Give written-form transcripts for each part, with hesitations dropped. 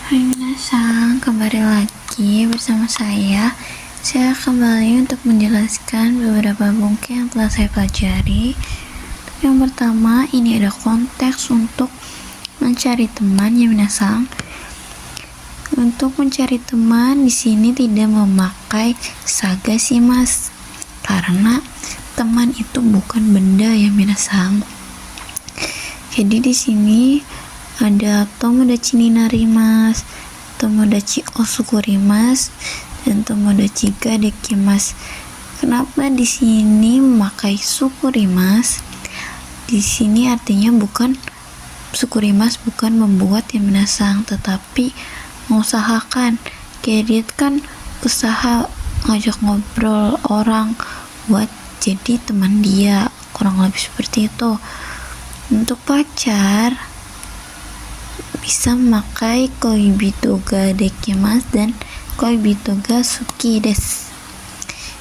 Hai minasang, kembali lagi bersama saya. Saya kembali untuk menjelaskan beberapa buku yang telah saya pelajari. Yang pertama, ini ada konteks untuk mencari teman ya minasang. Untuk mencari teman di sini tidak memakai saga sih mas, karena teman itu bukan benda ya minasang. Jadi di sini ada tomodachi ni narimasu, tomodachi o sukurimasu, dan tomodachi ga dekimasu. Kenapa di sini memakai sukurimasu? Di sini artinya bukan sukurimasu, bukan membuat ya minasang, tetapi mengusahakan. Kayak dia kan usaha ngajak ngobrol orang buat jadi teman dia, kurang lebih seperti itu. Untuk pacar bisa memakai koibito ga dekimasu dan koibito ga suki desu.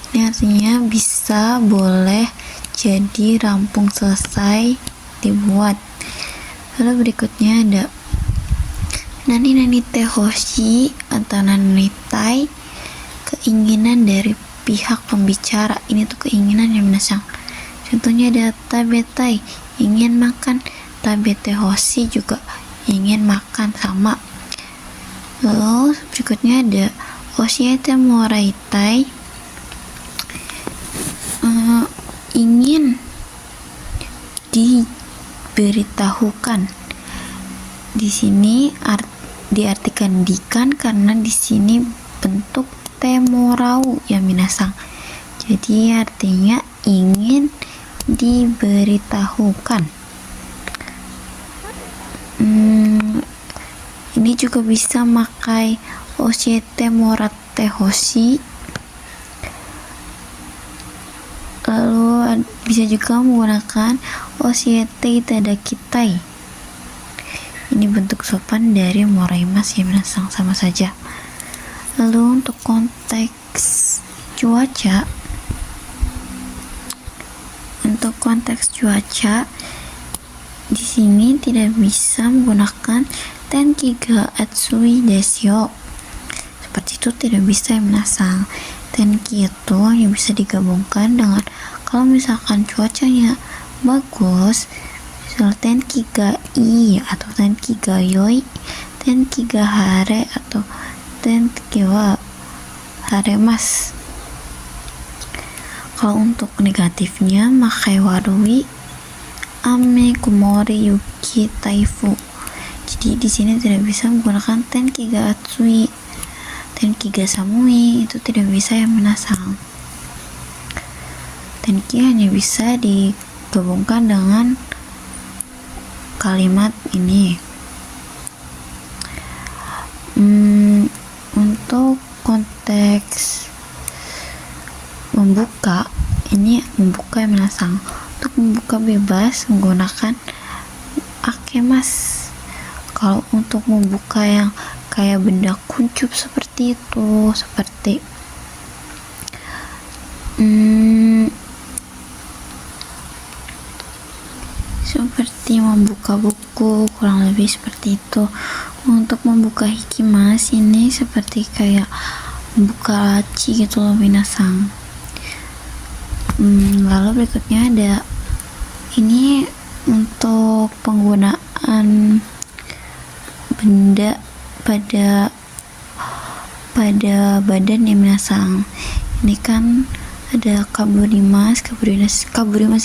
Ini artinya bisa, boleh, jadi, rampung, selesai, dibuat. Lalu berikutnya ada nani nani te hoshi atau nani tai, keinginan dari pihak pembicara. Ini tuh keinginan yang menasang. Contohnya ada tabetai, ingin makan, tabete hoshi juga ingin makan, sama. Lalu berikutnya ada oshiete moraitai, ingin diberitahukan. Di sini diartikan dikan karena di sini bentuk temorau ya minasang. Jadi artinya ingin diberitahukan. Ini juga bisa makai oshiete moratte hoshi. Lalu bisa juga menggunakan oshiete itadakitai. Ini bentuk sopan dari moraimasu ya minasang, sama saja. Lalu untuk konteks cuaca, di sini tidak bisa menggunakan tenki ga atsui desu yo. Seperti itu tidak bisa ya minasang. Tenki itu hanya bisa digabungkan dengan kalau misalkan cuacanya bagus, misal tenki ga ii atau tenki ga yoi, tenki ga hare atau tenki wa haremasu. Kalau untuk negatifnya makai warui, ame, kumori, yuki, taifu. Jadi di sini tidak bisa menggunakan tenki ga atsui, tenki ga samui, itu tidak bisa ya minasang. Tenki hanya bisa digabungkan dengan kalimat ini. Untuk konteks membuka, ini membuka ya minasang. Untuk membuka bebas menggunakan akemas. Kalau untuk membuka yang kayak benda kuncup seperti itu, seperti membuka buku, kurang lebih seperti itu. Untuk membuka hikimas ini seperti kayak membuka laci gitu loh minasang. Lalu berikutnya ada ini untuk penggunaan benda pada badan ya minasang. Ini kan ada kaburimas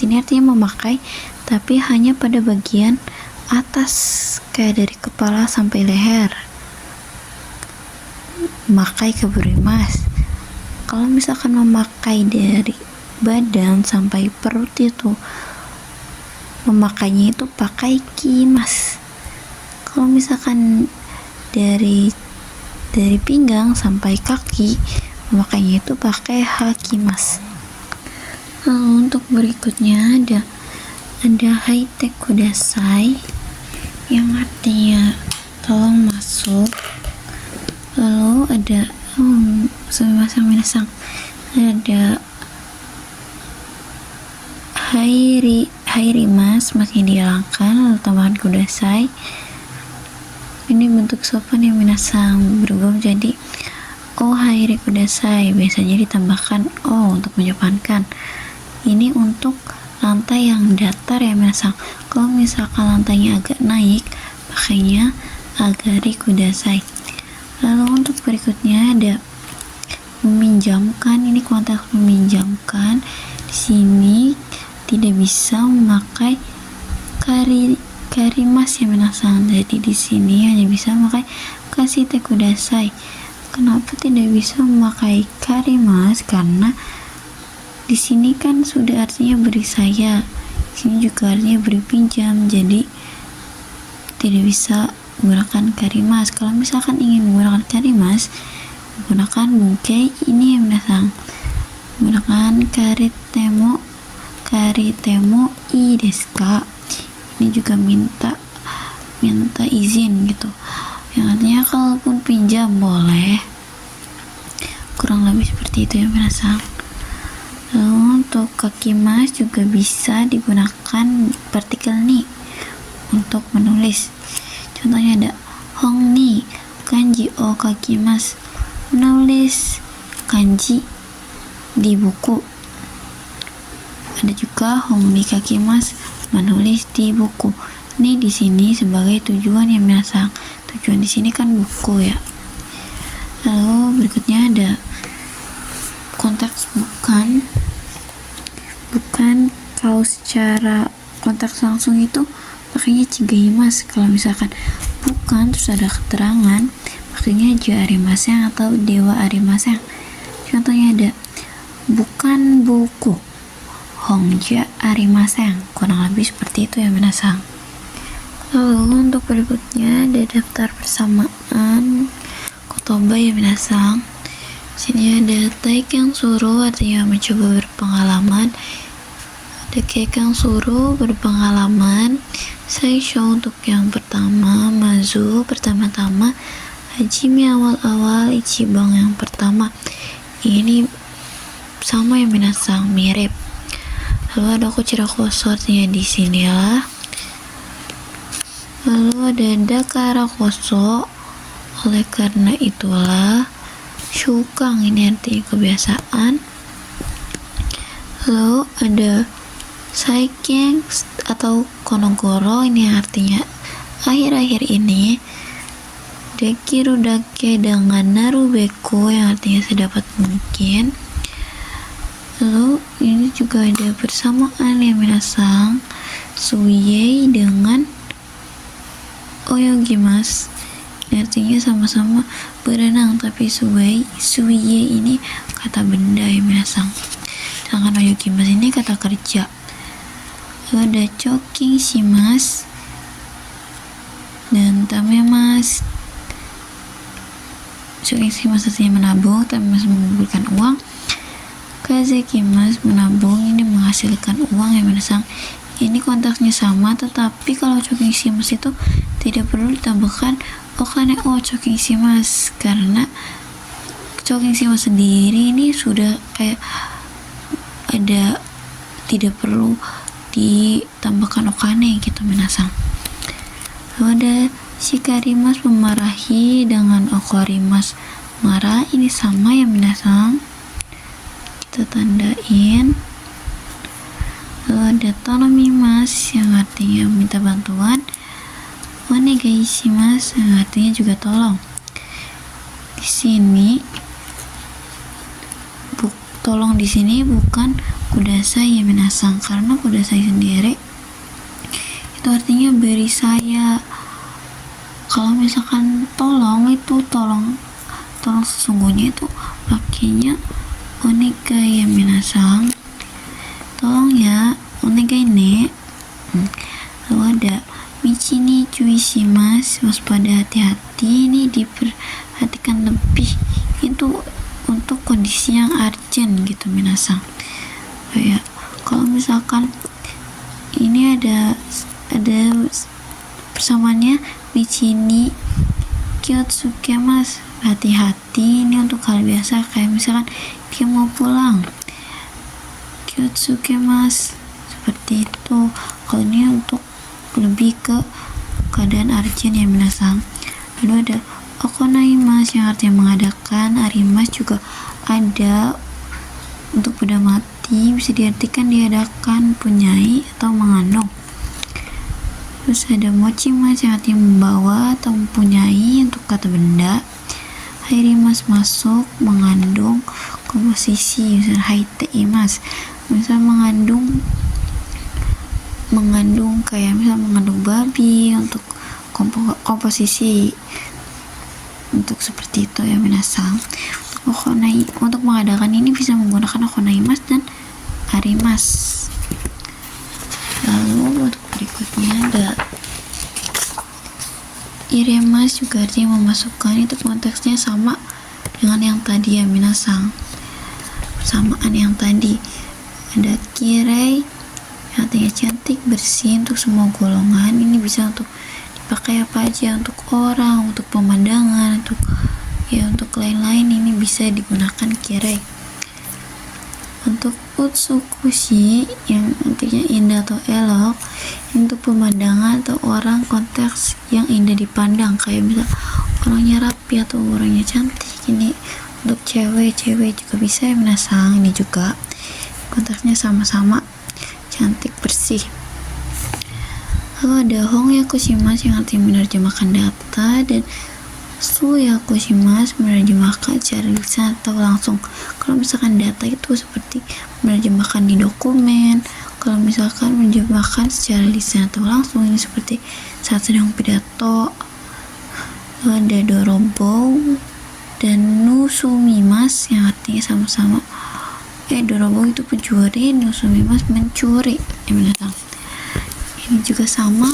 ini artinya memakai, tapi hanya pada bagian atas, kayak dari kepala sampai leher, memakai kaburimas. Kalau misalkan memakai dari badan sampai perut, itu memakainya itu pakai kimas. Kalau misalkan dari pinggang sampai kaki, memakainya itu pakai hakimas. Lalu untuk berikutnya ada haite kudasai, yang artinya tolong masuk. Lalu ada ada hairimas, masih dihilangkan. Lalu tambahan kudasai, Ini bentuk sopan yang minasang berubah menjadi oh hairi kudasai, biasanya ditambahkan oh untuk menyopankan. Ini untuk lantai yang datar ya minasang. Kalau misalkan lantainya agak naik, pakainya agari kudasai. Lalu untuk berikutnya ada meminjamkan. Ini konteks meminjamkan. Di sini tidak bisa memakai karimas ya minasang. Jadi di sini hanya bisa memakai kasite kudasai. Kenapa tidak bisa memakai karimas? Karena di sini kan sudah artinya beri saya. Di sini juga artinya beri pinjam. Jadi tidak bisa menggunakan karimas. Kalau misalkan ingin menggunakan karimas, menggunakan bungkei ini yang minasang. Menggunakan karitemo i desu ka. Ini juga minta izin gitu. Yang artinya kalaupun pinjam boleh. Kurang lebih seperti itu ya minasang. Lalu untuk kakimas juga bisa digunakan partikel ni untuk menulis. Contohnya ada hong ni kanji o kakimas, menulis kanji di buku. Ada juga hong ni kakimas, menulis di buku. Ini di sini sebagai tujuan yang minasang. Tujuan di sini kan buku ya. Lalu berikutnya ada konteks bukan. Kalau secara konteks langsung itu pakainya chigaimasu. Kalau misalkan bukan terus ada keterangan, maksudnya ja arimasen atau dewa arimasen. Contohnya ada bukan buku, hongja arimasen. Kurang lebih seperti itu ya minasang. Lalu untuk berikutnya ada daftar persamaan kotoba ya minasang. Sini ada taikang suru, artinya mencoba berpengalaman. Ada kekang suru, berpengalaman. Saisho untuk yang pertama, mazu pertama-tama, hajime awal-awal, ichibang yang pertama. Ini sama ya minasang, mirip. Lalu ada kucira koso, artinya di sinilah. Lalu ada dakara koso, oleh karena itulah. Shukang, ini artinya kebiasaan. Lalu ada saiken atau konogoro, ini artinya akhir-akhir ini. Dekiru dake dengan narubeko, yang artinya sedapat mungkin. Lalu ini juga ada persamaan ya minasang, suiei dengan oyogimasu. Ini artinya sama-sama berenang, tapi suiei ini kata benda ya minasang. Sedangkan oyogimasu ini kata kerja. Lalu ada choking shimasu dan tamemasu. Choking shimasu artinya menabung, tamemasu mengumpulkan uang. Kazekimasu menabung, ini menghasilkan uang ya minasang. Ini konteksnya sama, tetapi kalau choking shimasu itu tidak perlu ditambahkan okane o choking shimasu, karena choking shimasu sendiri ini sudah kayak ada, tidak perlu ditambahkan okane gitu minasang. Lalu ada shikarimasu, memarahi, dengan okorimasu marah, ini sama ya minasang. Kita tandain. Lalu ada tonomimasu yang artinya minta bantuan. Onegaishimasu yang artinya juga tolong. Di sini tolong di sini bukan kudasai ya minasang, karena kudasai sendiri itu artinya beri saya. Kalau misalkan tolong itu tolong sesungguhnya itu pakainya onegai ya minasang, tolong ya, onegai ne. Lalu ada michi ni chuishimasu, waspada, hati-hati, ini diperhatikan lebih, itu untuk kondisi yang urgent gitu minasang. Kayak kalau misalkan ini ada persamaannya, michi ni kyotsukemas, hati-hati, ini untuk hal biasa, kayak misalkan dia mau pulang, kyotsukemas, seperti itu. Kalau ini untuk lebih ke keadaan urgent ya minasang. Lalu ada okonaimasu yang artinya mengadakan. Arimasu juga ada untuk benda mati, bisa diartikan diadakan, punyai, atau mengandung. Terus ada mochimasu yang artinya membawa atau mempunyai untuk kata benda. Hairimasu masuk, mengandung, komposisi, misalnya haiteimasu, misal mengandung kayak misal mengandung babi untuk komposisi, untuk seperti itu ya minasang. Untuk mengadakan ini bisa menggunakan okonaimasu dan arimasu. Lalu untuk berikutnya ada iremasu, juga artinya memasukkan. Itu konteksnya sama dengan yang tadi ya minasang, persamaan yang tadi. Ada kirei yang artinya cantik, bersih untuk semua golongan. Ini bisa untuk dipakai apa aja, untuk orang, untuk pemandangan, untuk lain-lain. Ini bisa digunakan kirei. Untuk utsukushi yang artinya indah atau elok, untuk pemandangan atau orang, konteks yang indah dipandang, kayak misal orangnya rapi atau orangnya cantik. Ini untuk cewek juga bisa ya minasang. Ini juga konteksnya sama-sama cantik, bersih. Lalu ada hongyakushimasu yang artinya menerjemahkan data, dan suyakushimasu menerjemahkan secara lisan atau langsung. Kalau misalkan data itu seperti menerjemahkan di dokumen, kalau misalkan menerjemahkan secara lisan atau langsung ini seperti saat sedang pidato. Lalu ada dorobo dan nusumimasu yang artinya sama-sama dorobo itu pencuri, nusumimasu mencuri ya binatang. Ini juga sama.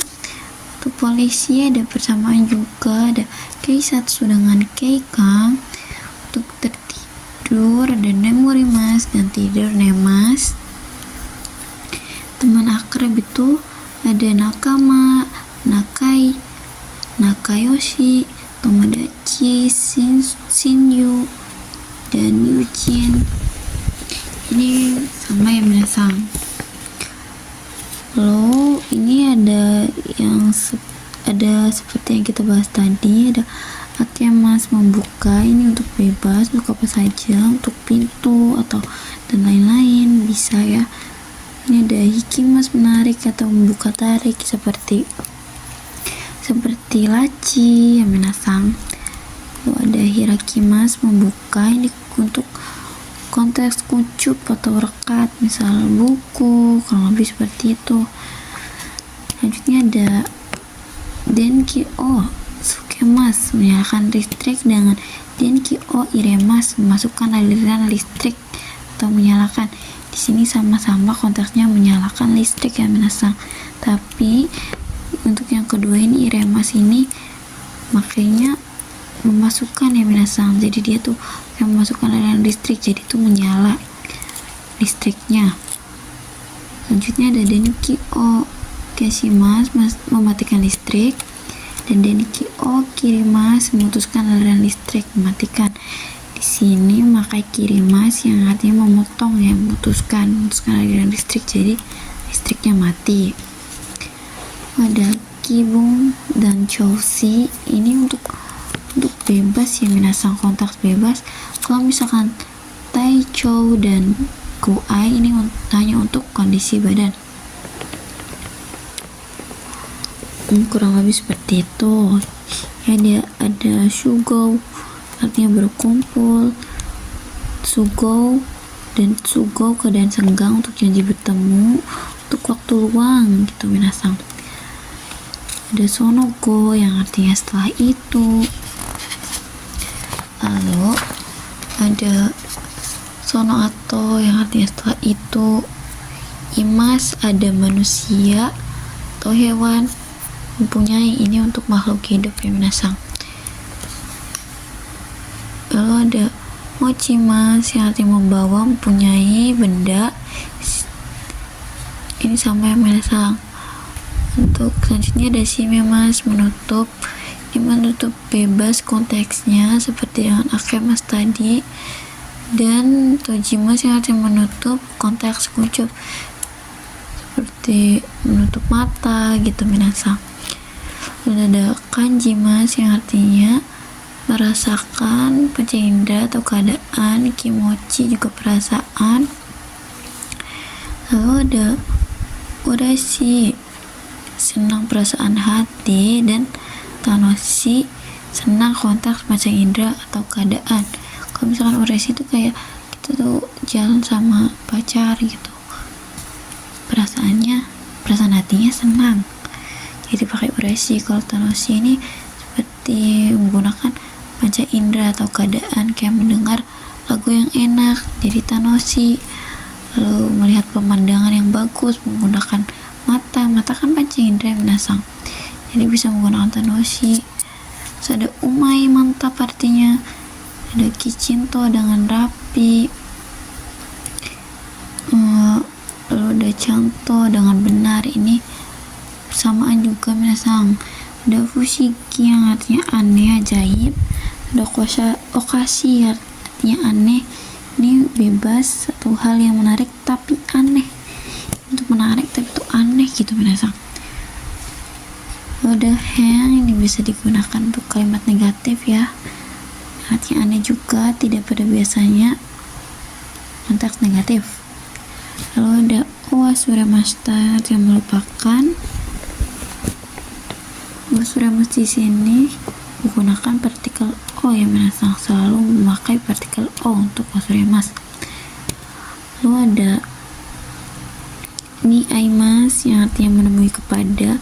Untuk polisi ada persamaan juga, ada keisatsu dengan keikang. Untuk tertidur ada nemurimasu dan tidur nemas. Teman akrab itu ada nakama, nakai, nakayoshi, tomodachi, shinyu, dan yujin. Ini sama ya minasang. Lalu ini ada seperti yang kita bahas tadi, ada akemas membuka, ini untuk bebas, buka apa saja, untuk pintu atau dan lain-lain bisa ya. Ini ada hikimas menarik atau membuka tarik, seperti laci ya minasang. Lalu ada hirakimas membuka, ini untuk konteks kuncup atau rekat, misal buku, kalau lebih seperti itu. Selanjutnya ada denki o sukemas, menyalakan listrik, dengan denki o iremas, memasukkan aliran listrik atau menyalakan. Di sini sama-sama konteksnya menyalakan listrik ya minasang. Tapi untuk yang kedua ini iremas ini makanya memasukkan ya minasang. Jadi dia tuh yang memasukkan aliran listrik, jadi tuh menyala listriknya. Selanjutnya ada denki o keshimasu, mematikan listrik, dan denki o kirimasu, memutuskan aliran listrik, mematikan. Di sini memakai kirimasu yang artinya memotong ya, memutuskan aliran listrik, jadi listriknya mati. Ada kibung dan choushi, ini untuk bebas ya minasang, konteks bebas. Kalau misalkan taichou dan kuai ini hanya untuk kondisi badan. Kurang lebih seperti itu ya. Ada shugo artinya berkumpul, sugo dan tsugo keadaan senggang, untuk janji bertemu, untuk waktu luang gitu minasang. Ada sonogo yang artinya setelah itu. Lalu ada sonoato yang artinya setelah itu. Imas ada manusia atau hewan, mempunyai, ini untuk makhluk hidup ya minasang. Lalu ada mochimasu yang artinya membawa, mempunyai benda. Ini sama ya minasang. Untuk selanjutnya ada shimemas, menutup. Ini menutup bebas konteksnya seperti dengan akemas tadi. Dan tojimas yang artinya menutup, konteks kuncup seperti menutup mata gitu minasang. Dan ada Kanjimas yang artinya merasakan panca indera atau keadaan, kimochi juga perasaan. Lalu ada urashi, senang perasaan hati, dan tanoshi, senang kontak panca indera atau keadaan. Kalau misalkan urashi itu kayak kita tuh jalan sama pacar gitu, perasaan hatinya senang, jadi pakai urashi. Kalau tanoshi ini seperti menggunakan panca indera atau keadaan, kayak mendengar lagu yang enak, jadi tanoshi. Lalu melihat pemandangan yang bagus menggunakan mata kan panca indera minasang, jadi bisa menggunakan tanoshi. Terus ada umai, mantap artinya. Ada kicinto, dengan rapi. Lalu ada canto, dengan benar. Ini samaan juga minasang. Ada fushigi yang artinya aneh, ajaib. Ada okashi artinya aneh, ini bebas, satu hal yang menarik tapi aneh. Untuk menarik tapi itu aneh gitu minasang. Ada hen, ini bisa digunakan untuk kalimat negatif ya, artinya aneh juga, tidak pada biasanya, konteks negatif. Lalu ada owasuremashita yang melupakan. Owasuremashita di sini menggunakan partikel o ya minasang, selalu memakai partikel o untuk owasuremasu. Lalu ada ni aimas yang artinya menemui kepada.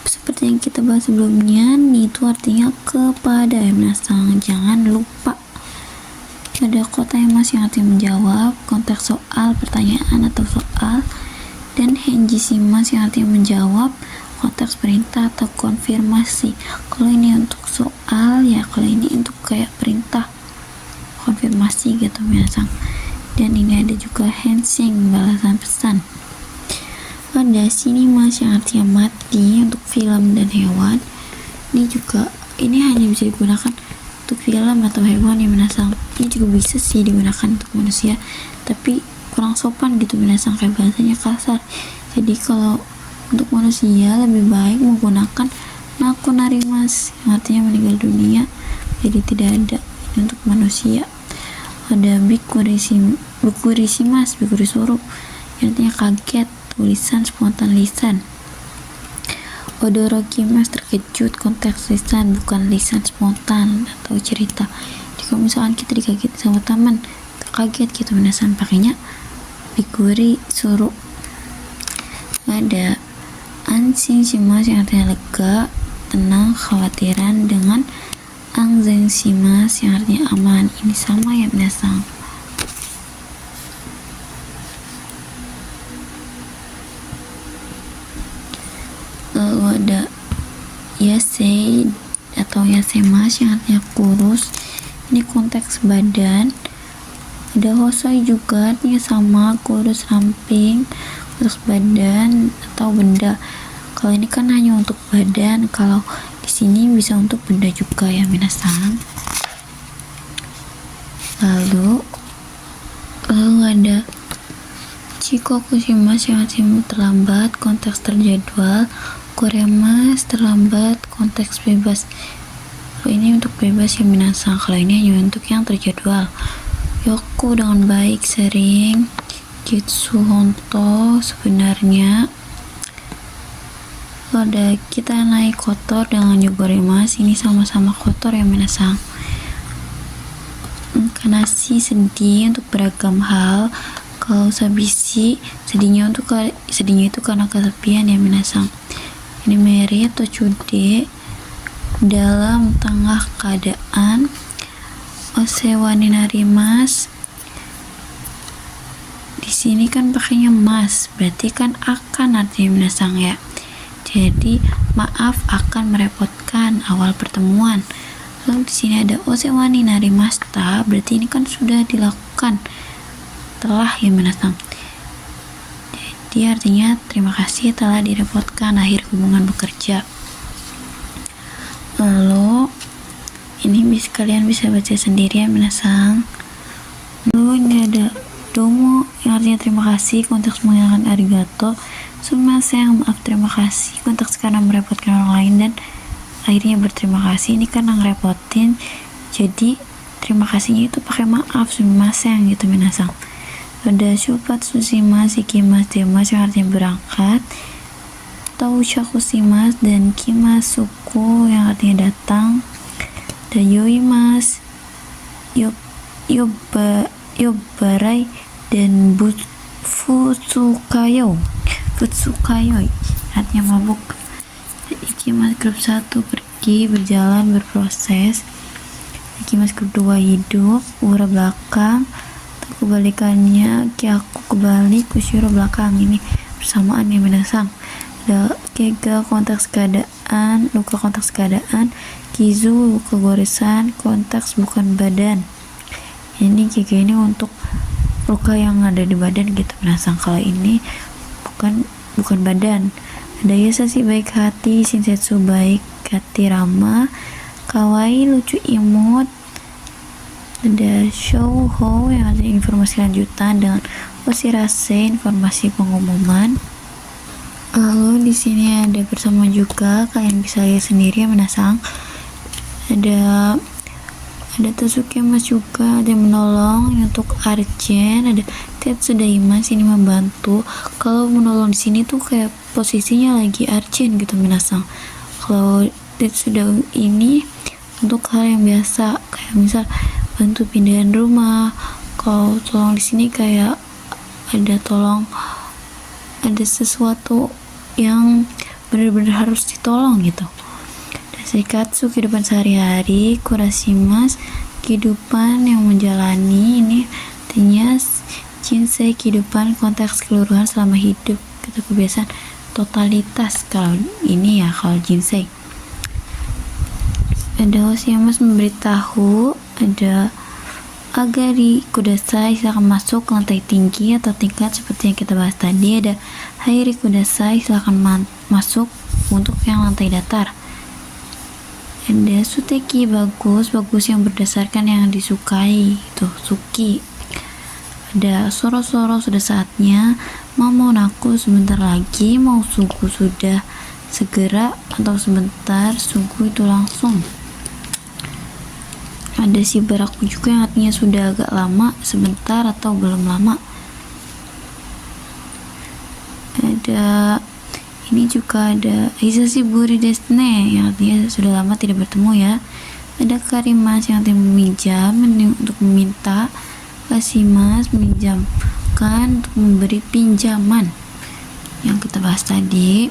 Seperti yang kita bahas sebelumnya, ni itu artinya kepada ya minasang, jangan lupa. Ada kotaimasu yang artinya menjawab, konteks soal, pertanyaan atau soal. Dan henjishimasu yang artinya menjawab, konteks perintah atau konfirmasi. Kalau ini untuk soal ya, kalau ini untuk kayak perintah, konfirmasi gitu minasang. Dan ini ada juga henshin, balasan pesan. Ada sinimas yang artinya mati, untuk film dan hewan. Ini hanya bisa digunakan untuk film atau hewan ya minasang. Ini juga bisa sih digunakan untuk manusia, tapi kurang sopan gitu minasang, kayak bahasanya kasar. Jadi kalau untuk manusia lebih baik menggunakan naku narimas yang artinya meninggal dunia, jadi tidak ada. Ini untuk manusia. Ada bikurisimas, bikurisuru yang artinya kaget, tulisan spontan lisan. Odorokimas, terkejut, konteks lisan, bukan lisan spontan atau cerita. Jika misalkan kita dikaget sama teman, kaget gitu minasang, pakainya bikuri suruh. Ada anshin shimasu yang artinya lega, tenang, khawatiran, dengan angzen shimasu yang artinya aman. Ini sama ya minasang. Lalu ada yasei atau yasemasu yang artinya kurus, ini konteks badan. Ada hosoi juga artinya sama, kurus, ramping, konteks badan atau benda. Kalau ini kan hanya untuk badan, kalau di sini bisa untuk benda juga ya minasang. Lalu ada chikokushimasu yang artinya terlambat, konteks terjadwal. Kuremas, terlambat, konteks bebas. Kalau ini untuk bebas ya minasang, kalau ini hanya untuk yang terjadwal. Yoku, dengan baik, sering. Jitsu honto, sebenarnya. Ada kita naik kotor, dengan yogorimas, ini sama-sama kotor ya minasang. Kanashi, sedih, untuk beragam hal. Kalau sabishi, sedihnya itu karena kesepian ya minasang. Ini meri atau cude, dalam tengah keadaan. Osewa ni narimas, di sini kan pakainya mas, berarti kan akan artinya minasang ya. Jadi maaf akan merepotkan, awal pertemuan. Lalu di sini ada osewa ni narimashita, berarti ini kan sudah dilakukan, telah ya minasang. Dia artinya terima kasih telah direpotkan, akhir hubungan bekerja. Lalu ini kalian bisa baca sendiri ya minasang. Lalu ini ada domo yang artinya terima kasih, konteks menghilangkan arigato. Sumimasen, maaf terima kasih, konteks karena merepotkan orang lain. Dan akhirnya berterima kasih. Ini kan ngerepotin, jadi terima kasihnya itu pakai maaf, sumimasen gitu minasang. Ada syupat susimas, ikimas, demas yang artinya berangkat, taushakusimas dan kimas suku yang artinya datang, dan yoimas, yobarai dan futsukayoi artinya mabuk. Ikimas grup 1 pergi, berjalan, berproses. Ikimas grup 2 hidup, ura belakang, kebalikannya kyaku kebalik, kushiro belakang. Ini bersamaan ya minasang. Ada kega konteks keadaan, luka konteks keadaan, kizu kegoresan, konteks bukan badan. Ini kega ini untuk luka yang ada di badan gitu minasang. Kalau ini bukan badan. Ada yasasi baik hati, shinsetsu baik hati ramah, kawaii lucu imut. Ada shouho yang ada informasi lanjutan dengan osirase informasi pengumuman. Lalu di sini ada bersama juga, kalian bisa lihat sendiri ya minasang. Ada Tsukemas juga, ada yang menolong untuk Arjen. Ada Tetsudaimas, ini membantu. Kalau menolong di sini tuh kayak posisinya lagi Arjen gitu minasang. Kalau Tetsuda ini untuk hal yang biasa, kayak misal bantu pindahan rumah. Kalau tolong di sini kayak ada sesuatu yang benar-benar harus ditolong gitu. Seikatsu kehidupan sehari-hari, kurasimas kehidupan yang menjalani, ini artinya jinsei kehidupan konteks keseluruhan selama hidup gitu, kebiasaan totalitas. Kalau ini ya kalau jinsei. Ada hoshimas memberitahu, ada agari kudasai silakan masuk ke lantai tinggi atau tingkat seperti yang kita bahas tadi. Ada hairi kudasai silakan masuk untuk yang lantai datar. Ada suteki bagus yang berdasarkan yang disukai itu suki. Ada soro sudah saatnya, mamonaku sebentar lagi, mau suku sudah segera atau sebentar, suku itu langsung. Ada shibaraku juga yang artinya sudah agak lama, sebentar atau belum lama. Ada ini juga ada hisashiburi desu ne yang artinya sudah lama tidak bertemu ya. Ada karimas yang artinya meminjam untuk meminta, kasimas meminjamkan untuk memberi pinjaman yang kita bahas tadi.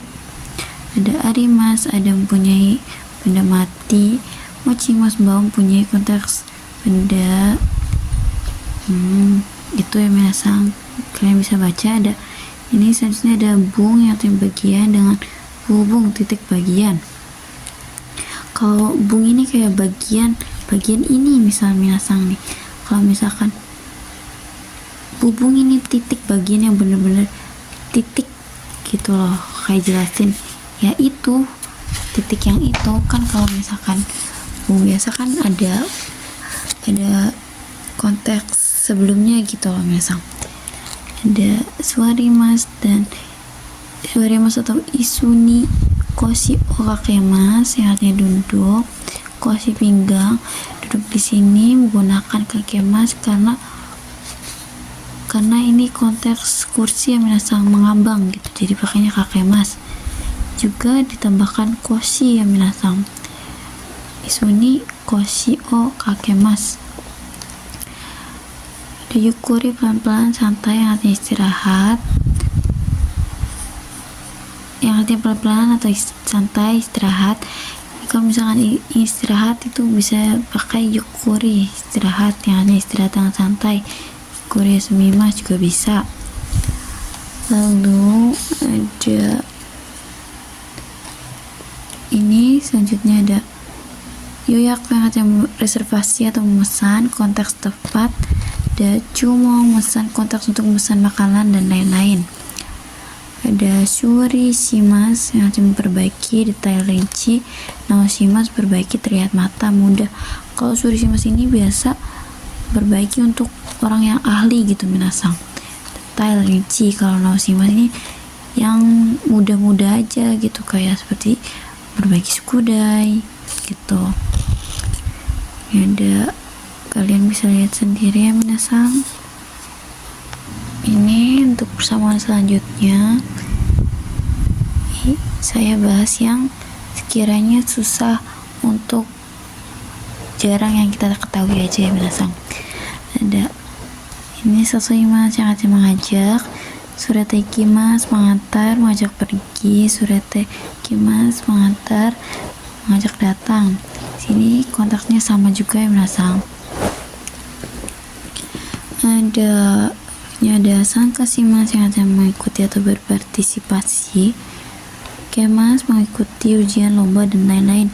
Ada arimas, ada mempunyai benda mati. Mochimas baum mempunyai konteks benda. Itu ya minasang, kalian bisa baca. Ada ini selanjutnya ada bung yang artinya bagian dengan hubung titik bagian. Kalau bung ini kayak bagian ini misal minasang nih. Kalau misalkan hubung ini titik bagian yang bener-bener titik gitu loh, kayak jelasin ya itu titik yang itu kan. Kalau misalkan bung biasa kan ada konteks sebelumnya gitu loh misal. Ada suarimas atau isuni koshi okakemas yang artinya duduk, koshi pinggang, duduk di sini menggunakan kakemas karena ini konteks kursi yang minasang mengambang gitu, jadi pakainya kakemas. Juga ditambahkan koshi yang minasang, isuni koshi o kakemas. Yukuri pelan-pelan, santai yang artinya istirahat, yang artinya pelan-pelan atau santai istirahat. Kalau misalkan istirahat itu bisa pakai yukuri, istirahat yang artinya istirahat dengan santai. Yukuri sumimasen juga bisa. Lalu ada ini selanjutnya ada yoyak yang artinya reservasi atau memesan, konteks tepat. Ada cuma memesan, konteks untuk memesan makanan dan lain-lain. Ada shuri shimas yang artinya memperbaiki, detail rinci. Naoshimas perbaiki, terlihat mata, mudah. Kalau shuri shimas ini biasa perbaiki untuk orang yang ahli gitu minasang, detail rinci. Kalau naoshimas ini yang muda-muda aja gitu, kayak seperti berbagi sukudai gitu. Ada, kalian bisa lihat sendiri ya minasang. Ini untuk persamaan selanjutnya saya bahas yang sekiranya susah untuk jarang yang kita ketahui aja ya minasang. Ada ini sesuatu yang sangat mengajak, surete ikimasu mengantar, mengajak pergi, surete ikimasu mengantar, mengajak datang. Sini kontaknya sama juga ya minasang. Ada sangka simas yang akan mengikuti atau berpartisipasi, kemas mengikuti ujian lomba dan lain-lain.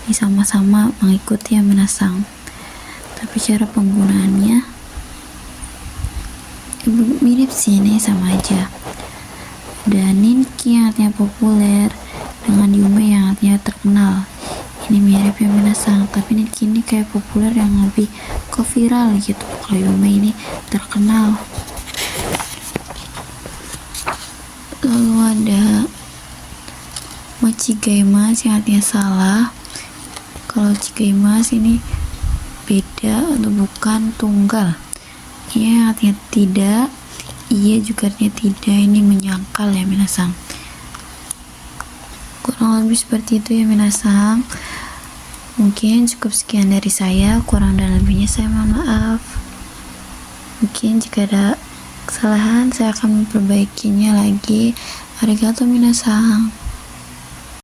Ini sama-sama mengikuti yang minasang, tapi cara penggunaannya mirip sih, ini sama aja. Ada ninki yang artinya populer dengan yume yang artinya terkenal. Ini mirip ya minasang, tapi ninki ini kayak populer yang lebih ke viral gitu. Kalau yume ini terkenal. Lalu ada machigaimasu yang artinya salah. Kalau chigaimasu ini beda atau bukan, tunggal. Iya artinya tidak, iya juga artinya tidak. Ini menyangkal ya minasang. Kurang lebih seperti itu ya minasang. Mungkin cukup sekian dari saya, kurang dan lebihnya saya mohon maaf. Mungkin jika ada kesalahan saya akan memperbaikinya lagi. Arigatou minasang.